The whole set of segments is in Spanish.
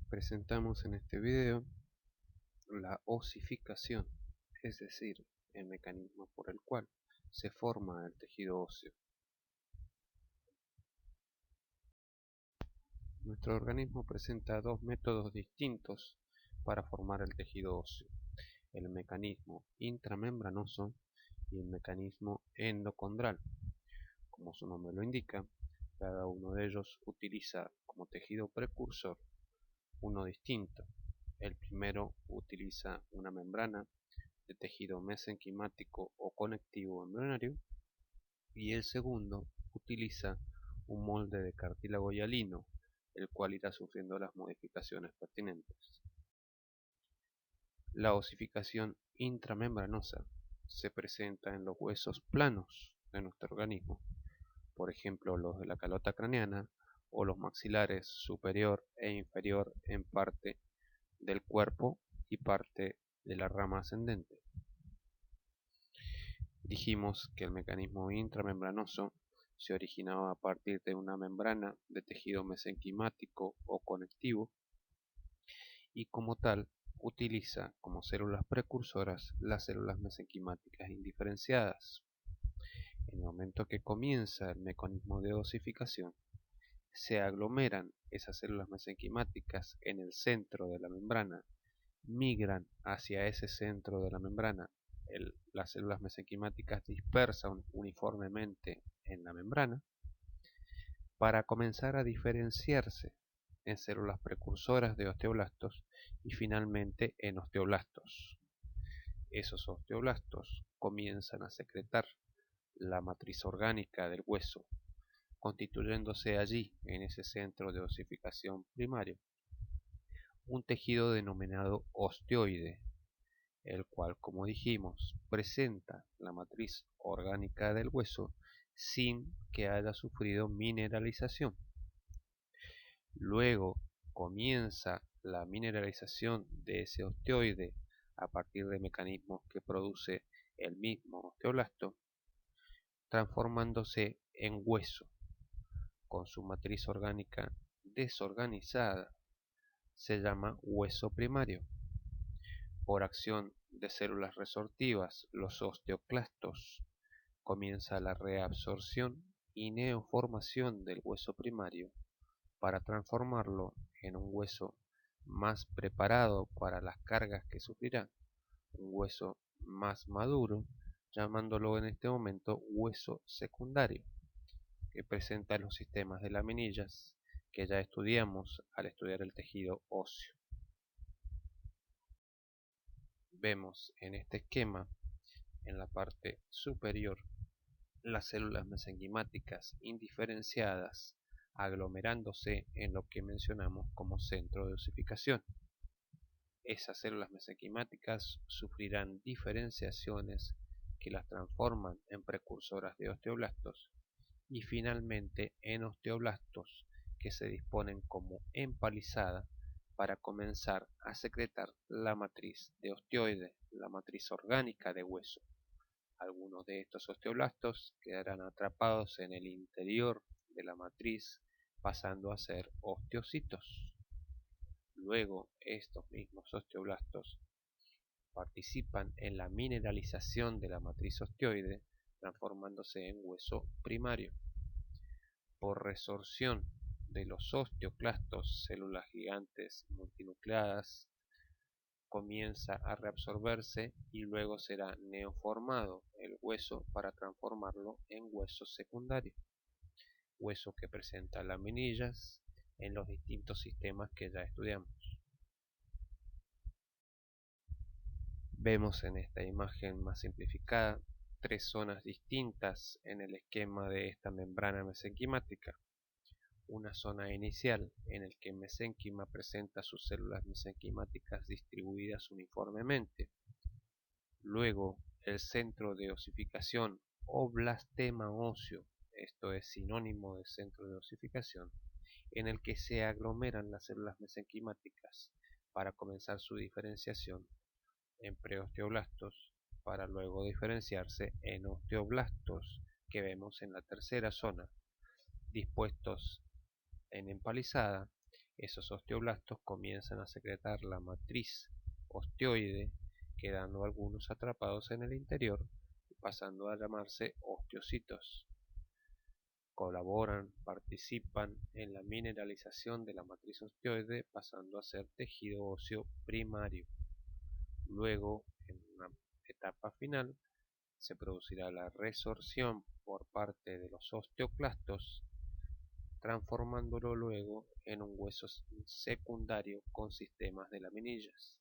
Presentamos en este video la osificación, es decir, el mecanismo por el cual se forma el tejido óseo. Nuestro organismo presenta dos métodos distintos para formar el tejido óseo: el mecanismo intramembranoso y el mecanismo endocondral. Como su nombre lo indica, cada uno de ellos utiliza como tejido precursor uno distinto. El primero utiliza una membrana de tejido mesenquimático o conectivo embrionario, y el segundo utiliza un molde de cartílago hialino, el cual irá sufriendo las modificaciones pertinentes. La osificación intramembranosa se presenta en los huesos planos de nuestro organismo, por ejemplo los de la calota craneana o los maxilares superior e inferior en parte del cuerpo y parte de la rama ascendente. Dijimos que el mecanismo intramembranoso se originaba a partir de una membrana de tejido mesenquimático o conectivo y como tal utiliza como células precursoras las células mesenquimáticas indiferenciadas. En el momento que comienza el mecanismo de osificación, se aglomeran esas células mesenquimáticas en el centro de la membrana, migran hacia ese centro de la membrana. Las células mesenquimáticas dispersan uniformemente en la membrana para comenzar a diferenciarse en células precursoras de osteoblastos y finalmente en osteoblastos. Esos osteoblastos comienzan a secretar la matriz orgánica del hueso, constituyéndose allí, en ese centro de osificación primario, un tejido denominado osteoide, el cual, como dijimos, presenta la matriz orgánica del hueso sin que haya sufrido mineralización. Luego comienza la mineralización de ese osteoide a partir de mecanismos que produce el mismo osteoblasto, transformándose en hueso, con su matriz orgánica desorganizada. Se llama hueso primario. Por acción de células resortivas, los osteoclastos, comienza la reabsorción y neoformación del hueso primario para transformarlo en un hueso más preparado para las cargas que sufrirá, un hueso más maduro, llamándolo en este momento hueso secundario, que presenta los sistemas de laminillas que ya estudiamos al estudiar el tejido óseo. Vemos en este esquema, en la parte superior, las células mesenquimáticas indiferenciadas aglomerándose en lo que mencionamos como centro de osificación. Esas células mesenquimáticas sufrirán diferenciaciones que las transforman en precursoras de osteoblastos y finalmente en osteoblastos que se disponen como empalizada para comenzar a secretar la matriz de osteoide, la matriz orgánica de hueso. Algunos de estos osteoblastos quedarán atrapados en el interior de la matriz, pasando a ser osteocitos. Luego, estos mismos osteoblastos participan en la mineralización de la matriz osteoide, transformándose en hueso primario. Por resorción de los osteoclastos, células gigantes multinucleadas, comienza a reabsorberse y luego será neoformado el hueso para transformarlo en hueso secundario, hueso que presenta laminillas en los distintos sistemas que ya estudiamos. Vemos en esta imagen más simplificada tres zonas distintas en el esquema de esta membrana mesenquimática. Una zona inicial en el que el mesénquima presenta sus células mesenquimáticas distribuidas uniformemente. Luego el centro de osificación o blastema óseo, esto es sinónimo de centro de osificación, en el que se aglomeran las células mesenquimáticas para comenzar su diferenciación en preosteoblastos, para luego diferenciarse en osteoblastos, que vemos en la tercera zona, dispuestos en empalizada Esos osteoblastos comienzan a secretar la matriz osteoide, quedando algunos atrapados en el interior y pasando a llamarse osteocitos. Participan en la mineralización de la matriz osteoide, pasando a ser tejido óseo primario. Luego, en una etapa final, se producirá la resorción por parte de los osteoclastos, transformándolo luego en un hueso secundario con sistemas de laminillas.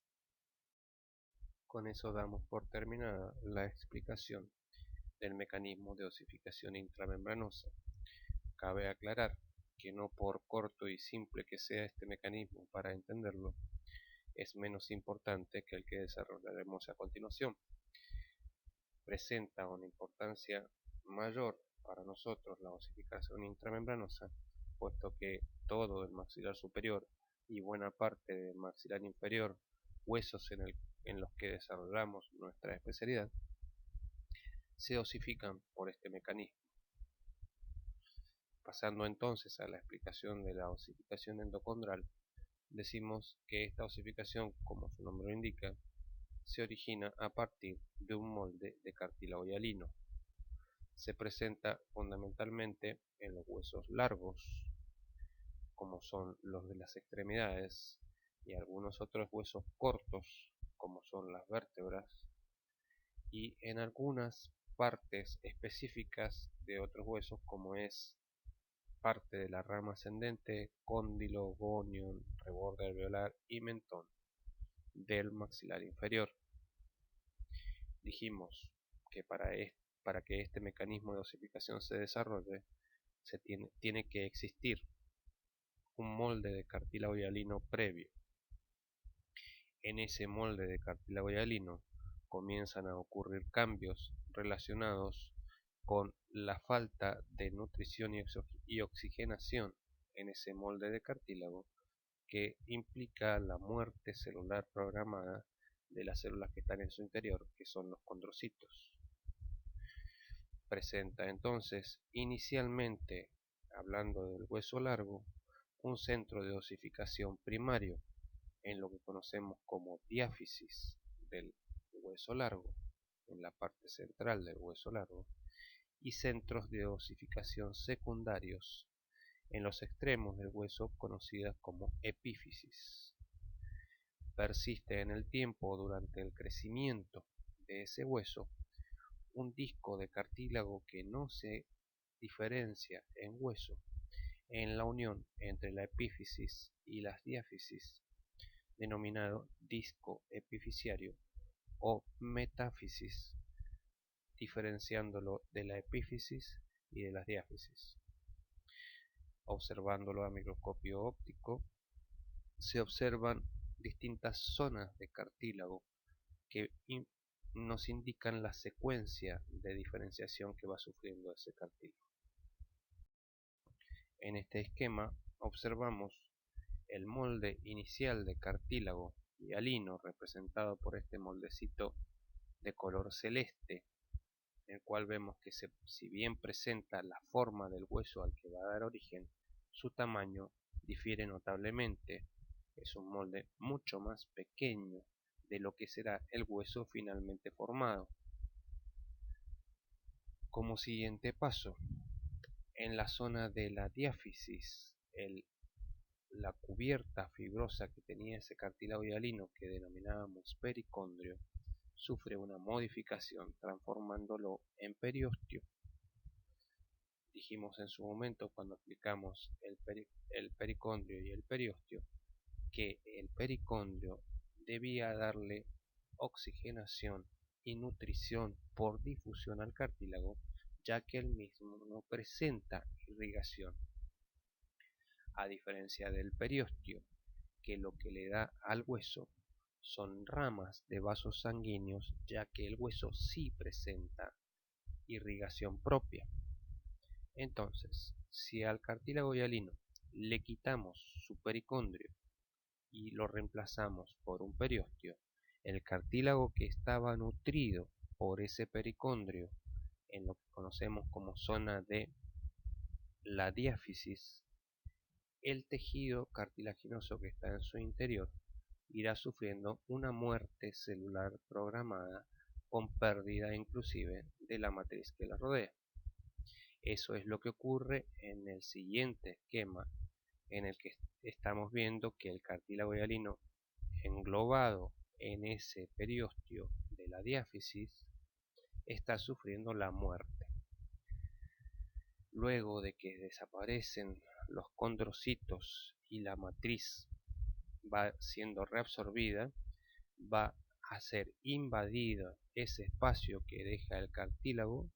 Con eso damos por terminada la explicación del mecanismo de osificación intramembranosa. Cabe aclarar que no por corto y simple que sea este mecanismo para entenderlo, es menos importante que el que desarrollaremos a continuación. Presenta una importancia mayor para nosotros la osificación intramembranosa, puesto que todo el maxilar superior y buena parte del maxilar inferior, huesos en los que desarrollamos nuestra especialidad, se osifican por este mecanismo. Pasando entonces a la explicación de la osificación endocondral, decimos que esta osificación, como su nombre lo indica, se origina a partir de un molde de cartílago hialino. Se presenta fundamentalmente en los huesos largos, como son los de las extremidades, y algunos otros huesos cortos, como son las vértebras, y en algunas partes específicas de otros huesos, como es parte de la rama ascendente, cóndilo, gonion, reborde alveolar y mentón del maxilar inferior. Dijimos que para que este mecanismo de osificación se desarrolle, tiene que existir un molde de cartílago hialino previo. En ese molde de cartílago hialino comienzan a ocurrir cambios relacionados con la falta de nutrición y oxigenación en ese molde de cartílago, que implica la muerte celular programada de las células que están en su interior, que son los condrocitos. Presenta entonces, inicialmente, hablando del hueso largo, un centro de osificación primario en lo que conocemos como diáfisis del hueso largo, en la parte central del hueso largo, y centros de osificación secundarios en los extremos del hueso, conocidas como epífisis. Persiste en el tiempo durante el crecimiento de ese hueso un disco de cartílago que no se diferencia en hueso en la unión entre la epífisis y las diáfisis, denominado disco epifisiario o metáfisis, diferenciándolo de la epífisis y de las diáfisis. Observándolo a microscopio óptico, se observan distintas zonas de cartílago que nos indican la secuencia de diferenciación que va sufriendo ese cartílago. En este esquema observamos el molde inicial de cartílago hialino, representado por este moldecito de color celeste, en el cual vemos que si bien presenta la forma del hueso al que va a dar origen, su tamaño difiere notablemente. Es un molde mucho más pequeño de lo que será el hueso finalmente formado. Como siguiente paso, en la zona de la diáfisis, la cubierta fibrosa que tenía ese cartílago hialino, que denominábamos pericondrio, sufre una modificación transformándolo en periostio. Dijimos en su momento, cuando explicamos el pericondrio y el periostio, que el pericondrio debía darle oxigenación y nutrición por difusión al cartílago, ya que el mismo no presenta irrigación, a diferencia del periostio, que lo que le da al hueso son ramas de vasos sanguíneos, ya que el hueso sí presenta irrigación propia. Entonces, si al cartílago hialino le quitamos su pericondrio y lo reemplazamos por un periostio, el cartílago que estaba nutrido por ese pericondrio en lo que conocemos como zona de la diáfisis, el tejido cartilaginoso que está en su interior irá sufriendo una muerte celular programada con pérdida inclusive de la matriz que la rodea. Eso es lo que ocurre en el siguiente esquema, en el que estamos viendo que el cartílago hialino englobado en ese periósteo de la diáfisis está sufriendo la muerte. Luego de que desaparecen los condrocitos y la matriz va siendo reabsorbida, va a ser invadido ese espacio que deja el cartílago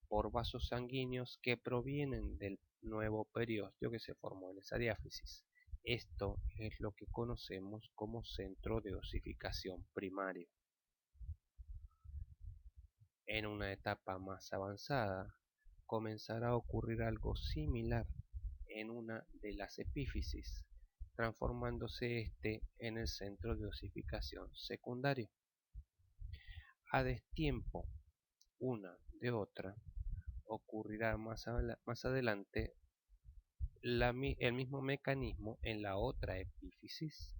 por vasos sanguíneos que provienen del nuevo periósteo que se formó en esa diáfisis. Esto es lo que conocemos como centro de osificación primario. En una etapa más avanzada, comenzará a ocurrir algo similar en una de las epífisis, transformándose este en el centro de osificación secundario. A destiempo una de otra, ocurrirá más adelante el mismo mecanismo en la otra epífisis,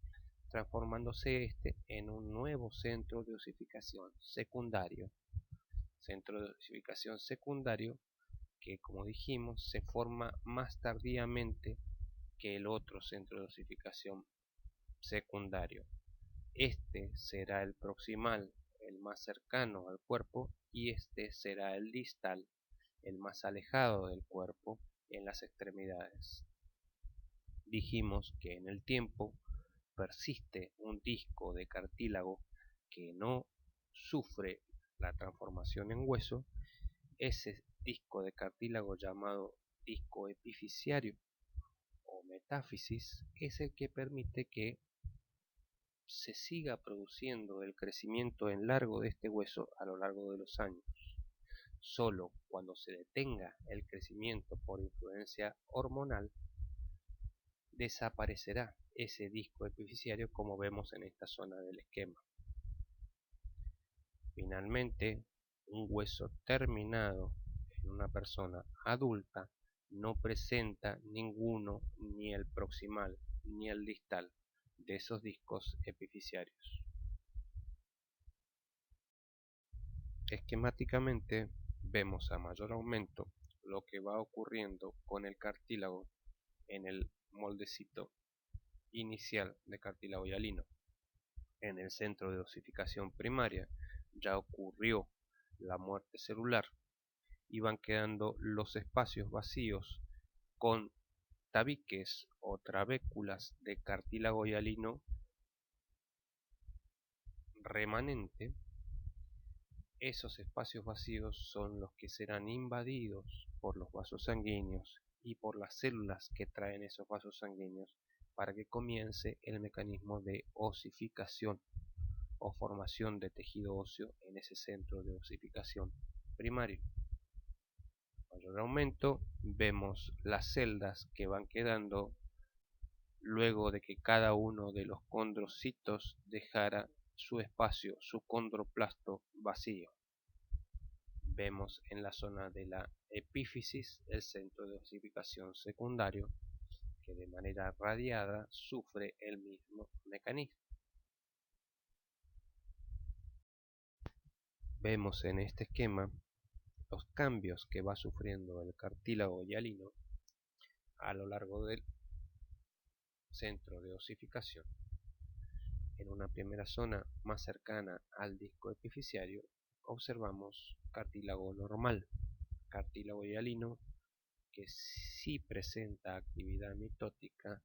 transformándose este en un nuevo centro de osificación secundario. Centro de osificación secundario que, como dijimos, se forma más tardíamente que el otro centro de osificación secundario. Este será el proximal, el más cercano al cuerpo, y este será el distal, el más alejado del cuerpo en las extremidades. Dijimos que en el tiempo persiste un disco de cartílago que no sufre la transformación en hueso. Ese disco de cartílago llamado disco epifisiario o metáfisis es el que permite que se siga produciendo el crecimiento en largo de este hueso a lo largo de los años. Solo cuando se detenga el crecimiento por influencia hormonal, desaparecerá ese disco epifisiario como vemos en esta zona del esquema. Finalmente, un hueso terminado en una persona adulta no presenta ninguno, ni el proximal ni el distal, de esos discos epifisiarios. Esquemáticamente vemos a mayor aumento lo que va ocurriendo con el cartílago en el moldecito inicial de cartílago hialino. En el centro de osificación primaria ya ocurrió la muerte celular y van quedando los espacios vacíos con tabiques o trabéculas de cartílago hialino remanente. Esos espacios vacíos son los que serán invadidos por los vasos sanguíneos y por las células que traen esos vasos sanguíneos para que comience el mecanismo de osificación o formación de tejido óseo en ese centro de osificación primario. Mayor aumento, vemos las celdas que van quedando luego de que cada uno de los condrocitos dejara su espacio, su condroplasto vacío. Vemos en la zona de la epífisis el centro de osificación secundario que de manera radiada sufre el mismo mecanismo. Vemos en este esquema los cambios que va sufriendo el cartílago hialino a lo largo del centro de osificación. En una primera zona más cercana al disco epifisiario observamos cartílago normal, cartílago hialino que sí presenta actividad mitótica,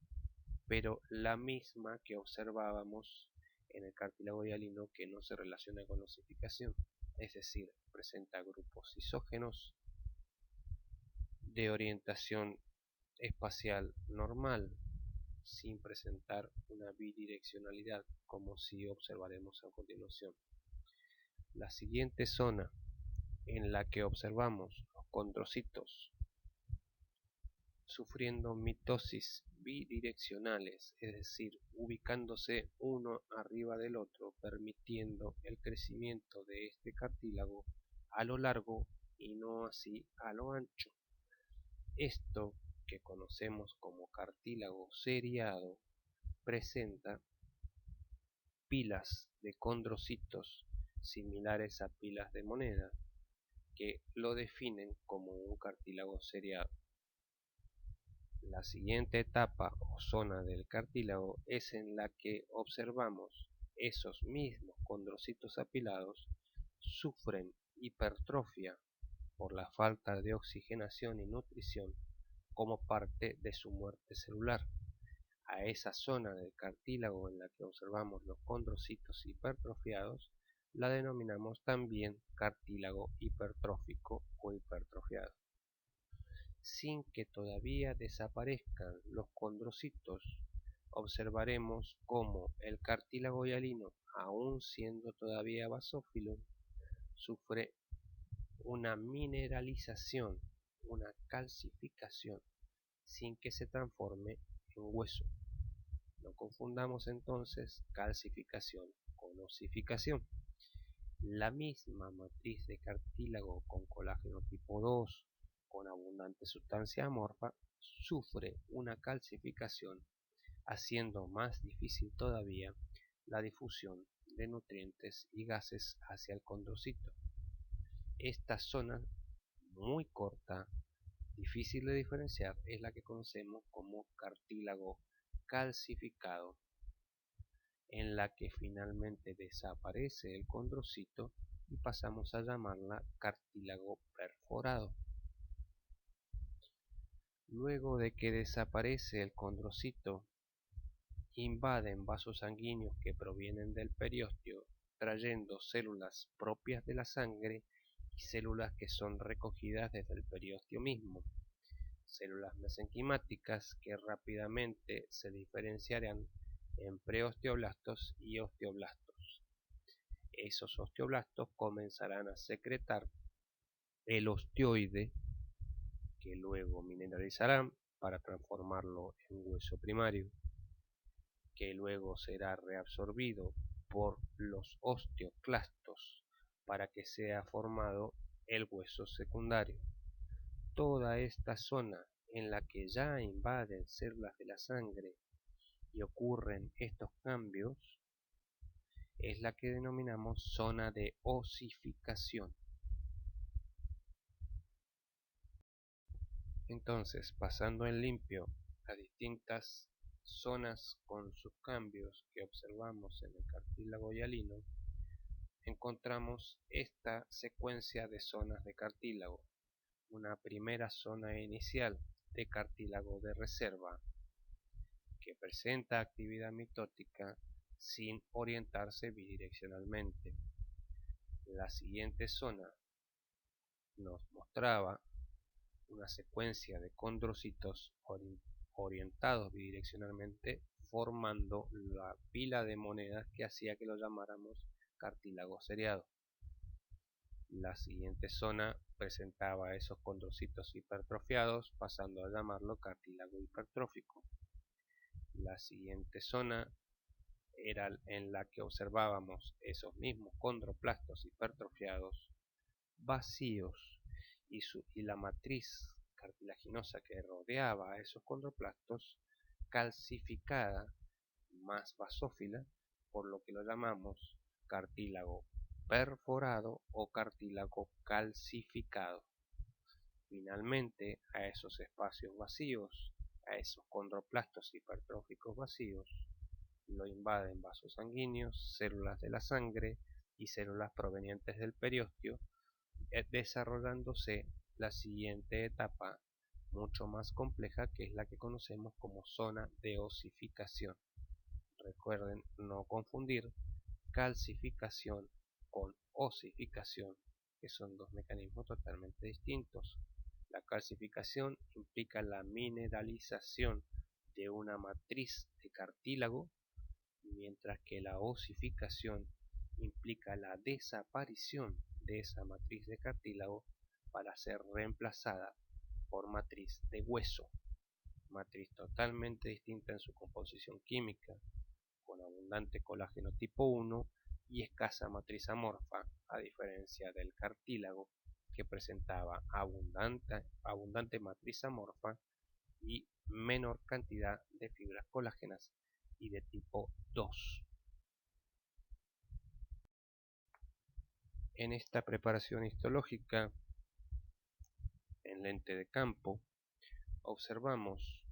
pero la misma que observábamos en el cartílago hialino que no se relaciona con la osificación, es decir, presenta grupos isógenos de orientación espacial normal, sin presentar una bidireccionalidad, como si observaremos a continuación. La siguiente zona en la que observamos los condrocitos sufriendo mitosis bidireccionales, es decir, ubicándose uno arriba del otro, permitiendo el crecimiento de este cartílago a lo largo y no así a lo ancho. Esto que conocemos como cartílago seriado, presenta pilas de condrocitos similares a pilas de moneda, que lo definen como un cartílago seriado. La siguiente etapa o zona del cartílago es en la que observamos esos mismos condrocitos apilados sufren hipertrofia por la falta de oxigenación y nutrición como parte de su muerte celular. A esa zona del cartílago en la que observamos los condrocitos hipertrofiados la denominamos también cartílago hipertrófico o hipertrofiado. Sin que todavía desaparezcan los condrocitos, observaremos cómo el cartílago hialino, aun siendo todavía basófilo, sufre una mineralización, una calcificación, sin que se transforme en hueso. No confundamos entonces calcificación con osificación. La misma matriz de cartílago con colágeno tipo 2, con abundante sustancia amorfa, sufre una calcificación, haciendo más difícil todavía la difusión de nutrientes y gases hacia el condrocito. Esta zona muy corta, difícil de diferenciar, es la que conocemos como cartílago calcificado, en la que finalmente desaparece el condrocito y pasamos a llamarla cartílago perforado. Luego de que desaparece el condrocito, invaden vasos sanguíneos que provienen del periósteo, trayendo células propias de la sangre y células que son recogidas desde el periósteo mismo, células mesenquimáticas que rápidamente se diferenciarán en preosteoblastos y osteoblastos. Esos osteoblastos comenzarán a secretar el osteoide, que luego mineralizarán para transformarlo en hueso primario, que luego será reabsorbido por los osteoclastos para que sea formado el hueso secundario. Toda esta zona en la que ya invaden células de la sangre y ocurren estos cambios es la que denominamos zona de osificación. Entonces, pasando en limpio las distintas zonas con sus cambios que observamos en el cartílago hialino, encontramos esta secuencia de zonas de cartílago. Una primera zona inicial de cartílago de reserva, que presenta actividad mitótica sin orientarse bidireccionalmente. La siguiente zona nos mostraba una secuencia de condrocitos orientados bidireccionalmente, formando la pila de monedas que hacía que lo llamáramos cartílago seriado. La siguiente zona presentaba esos condrocitos hipertrofiados, pasando a llamarlo cartílago hipertrófico. La siguiente zona era en la que observábamos esos mismos condroplastos hipertrofiados vacíos y la matriz cartilaginosa que rodeaba a esos condroplastos calcificada, más basófila, por lo que lo llamamos cartílago perforado o cartílago calcificado. Finalmente, a esos espacios vacíos, a esos condroplastos hipertróficos vacíos, lo invaden vasos sanguíneos, células de la sangre y células provenientes del periósteo, desarrollándose la siguiente etapa mucho más compleja, que es la que conocemos como zona de osificación. Recuerden no confundir calcificación con osificación, que son dos mecanismos totalmente distintos. La calcificación implica la mineralización de una matriz de cartílago, mientras que la osificación implica la desaparición de esa matriz de cartílago para ser reemplazada por matriz de hueso, matriz totalmente distinta en su composición química, con abundante colágeno tipo 1 y escasa matriz amorfa, a diferencia del cartílago, que presentaba abundante matriz amorfa y menor cantidad de fibras colágenas y de tipo 2. En esta preparación histológica en lente de campo observamos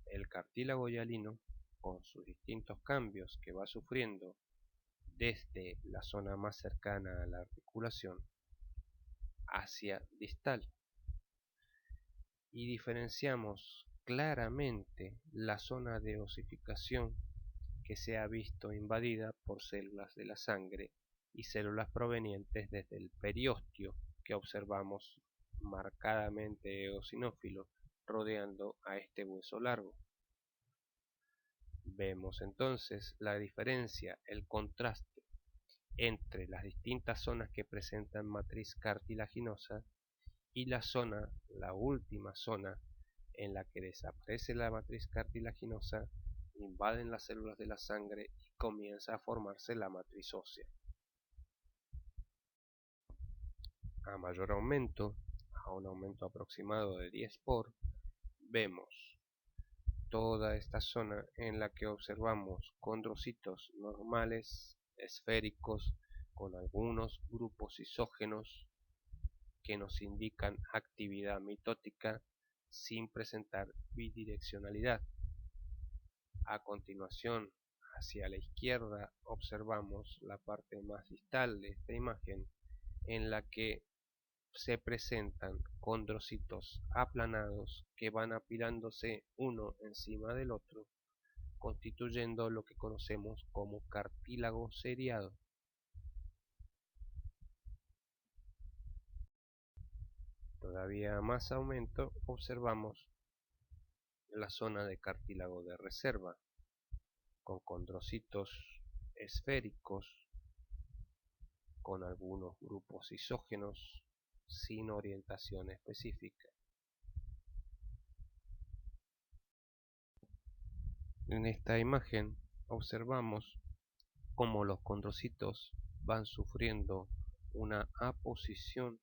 el cartílago hialino con sus distintos cambios que va sufriendo desde la zona más cercana a la articulación hacia distal, y diferenciamos claramente la zona de osificación que se ha visto invadida por células de la sangre y células provenientes desde el periósteo que observamos marcadamente eosinófilo rodeando a este hueso largo. Vemos entonces la diferencia, el contraste entre las distintas zonas que presentan matriz cartilaginosa y la última zona en la que desaparece la matriz cartilaginosa, invaden las células de la sangre y comienza a formarse la matriz ósea. A mayor aumento, a un aumento aproximado de 10 por, vemos toda esta zona en la que observamos condrocitos normales, esféricos, con algunos grupos isógenos que nos indican actividad mitótica sin presentar bidireccionalidad. A continuación, hacia la izquierda observamos la parte más distal de esta imagen en la que se presentan condrocitos aplanados que van apilándose uno encima del otro, constituyendo lo que conocemos como cartílago seriado. Todavía a más aumento observamos la zona de cartílago de reserva, con condrocitos esféricos, con algunos grupos isógenos sin orientación específica. En esta imagen observamos cómo los condrocitos van sufriendo una aposición,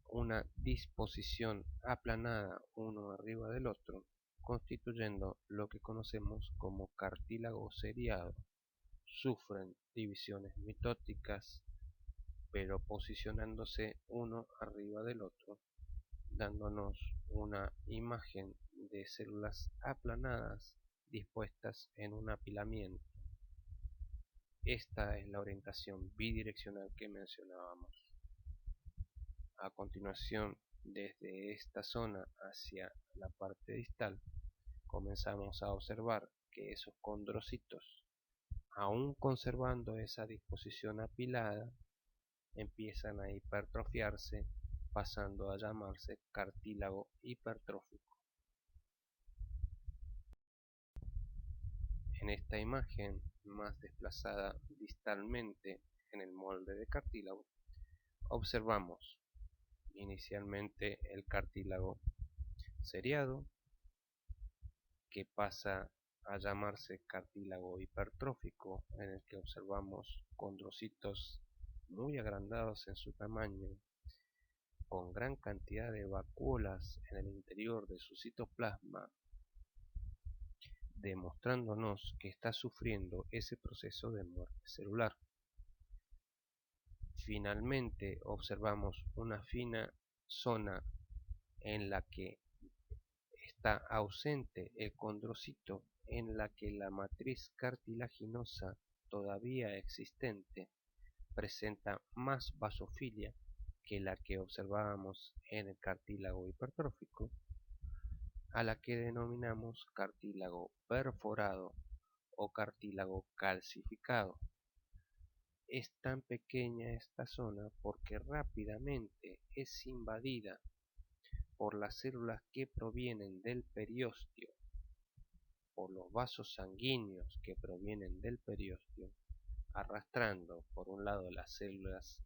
una disposición aplanada uno arriba del otro, constituyendo lo que conocemos como cartílago seriado. Sufren divisiones mitóticas, pero posicionándose uno arriba del otro, dándonos una imagen de células aplanadas dispuestas en un apilamiento. Esta es la orientación bidireccional que mencionábamos. A continuación, desde esta zona hacia la parte distal, comenzamos a observar que esos condrocitos, aún conservando esa disposición apilada, empiezan a hipertrofiarse, pasando a llamarse cartílago hipertrófico. En esta imagen, más desplazada distalmente en el molde de cartílago, observamos inicialmente el cartílago seriado, que pasa a llamarse cartílago hipertrófico, en el que observamos condrocitos muy agrandados en su tamaño, con gran cantidad de vacuolas en el interior de su citoplasma, demostrándonos que está sufriendo ese proceso de muerte celular. Finalmente observamos una fina zona en la que está ausente el condrocito, en la que la matriz cartilaginosa todavía existente presenta más basofilia que la que observábamos en el cartílago hipertrófico, a la que denominamos cartílago perforado o cartílago calcificado. Es tan pequeña esta zona porque rápidamente es invadida por las células que provienen del periósteo, por los vasos sanguíneos que provienen del periósteo, arrastrando por un lado las células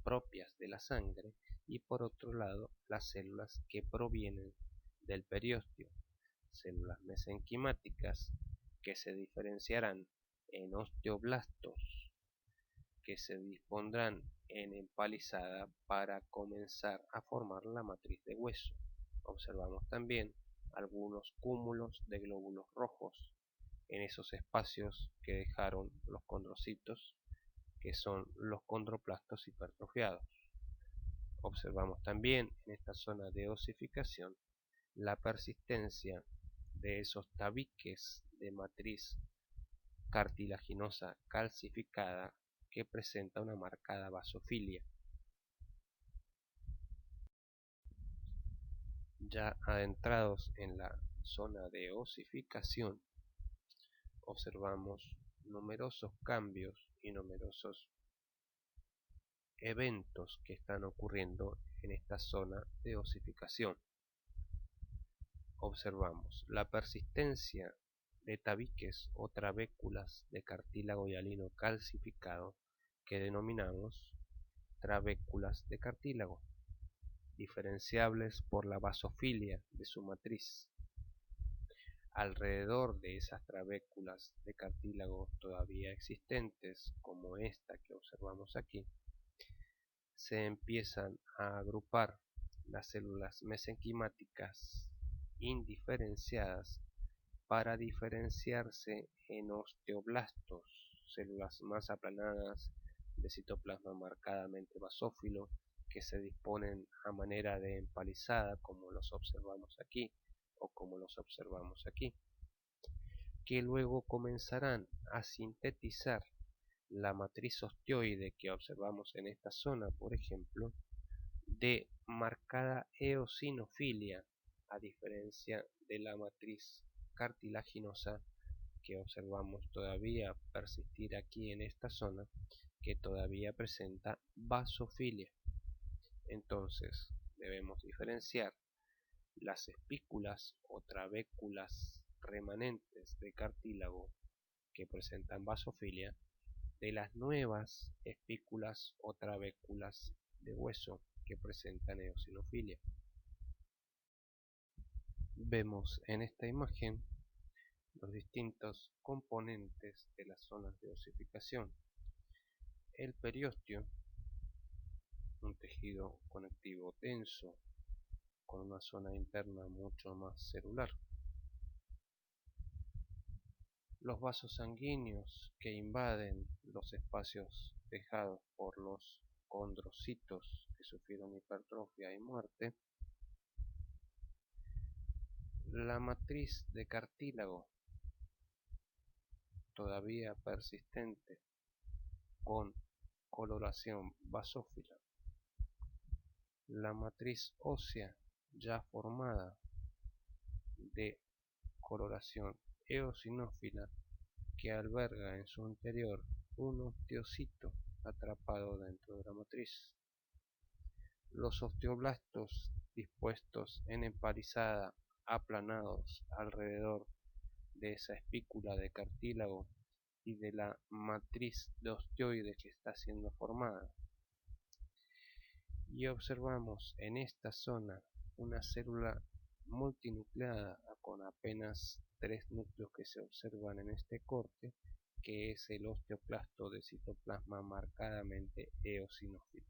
propias de la sangre y por otro lado las células que provienen del periósteo, células mesenquimáticas que se diferenciarán en osteoblastos, que se dispondrán en empalizada para comenzar a formar la matriz de hueso. Observamos también algunos cúmulos de glóbulos rojos en esos espacios que dejaron los condrocitos, que son los condroplastos hipertrofiados. Observamos también en esta zona de osificación la persistencia de esos tabiques de matriz cartilaginosa calcificada que presenta una marcada basofilia. Ya adentrados en la zona de osificación, observamos numerosos cambios y numerosos eventos que están ocurriendo en esta zona de osificación. Observamos la persistencia de tabiques o trabéculas de cartílago hialino calcificado que denominamos trabéculas de cartílago, diferenciables por la basofilia de su matriz. Alrededor de esas trabéculas de cartílago todavía existentes, como esta que observamos aquí, se empiezan a agrupar las células mesenquimáticas indiferenciadas para diferenciarse en osteoblastos, células más aplanadas de citoplasma marcadamente basófilo que se disponen a manera de empalizada como los observamos aquí o como los observamos aquí, que luego comenzarán a sintetizar la matriz osteoide que observamos en esta zona, por ejemplo, de marcada eosinofilia, a diferencia de la matriz cartilaginosa que observamos todavía persistir aquí en esta zona, que todavía presenta basofilia. Entonces debemos diferenciar las espículas o trabéculas remanentes de cartílago que presentan basofilia de las nuevas espículas o trabéculas de hueso que presentan eosinofilia. Vemos en esta imagen los distintos componentes de las zonas de osificación. El periósteo, un tejido conectivo denso con una zona interna mucho más celular. Los vasos sanguíneos que invaden los espacios dejados por los condrocitos que sufrieron hipertrofia y muerte. La matriz de cartílago todavía persistente con coloración basófila. La matriz ósea ya formada de coloración eosinófila que alberga en su interior un osteocito atrapado dentro de la matriz. Los osteoblastos dispuestos en empalizada, aplanados alrededor de esa espícula de cartílago y de la matriz de osteoide que está siendo formada. Y observamos en esta zona una célula multinucleada con apenas 3 núcleos que se observan en este corte, que es el osteoclasto de citoplasma marcadamente eosinófilo.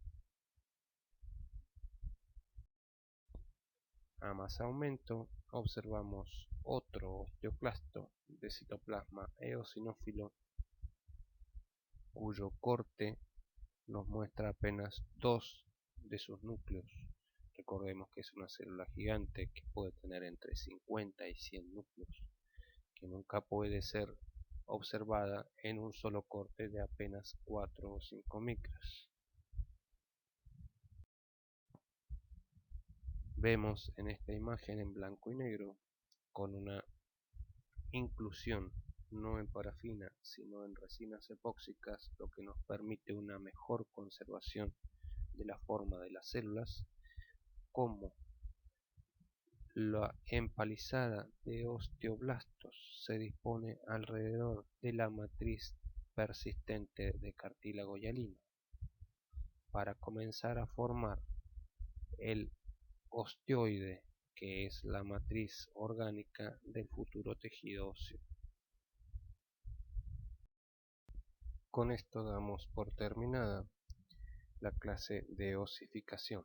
A más aumento observamos otro osteoclasto de citoplasma eosinófilo cuyo corte nos muestra apenas 2 de sus núcleos. Recordemos que es una célula gigante que puede tener entre 50 y 100 núcleos, que nunca puede ser observada en un solo corte de apenas 4 o 5 micras. Vemos en esta imagen en blanco y negro con una inclusión no en parafina sino en resinas epóxicas, lo que nos permite una mejor conservación de la forma de las células, como la empalizada de osteoblastos se dispone alrededor de la matriz persistente de cartílago hialino para comenzar a formar el osteoide, que es la matriz orgánica del futuro tejido óseo. Con esto damos por terminada la clase de osificación.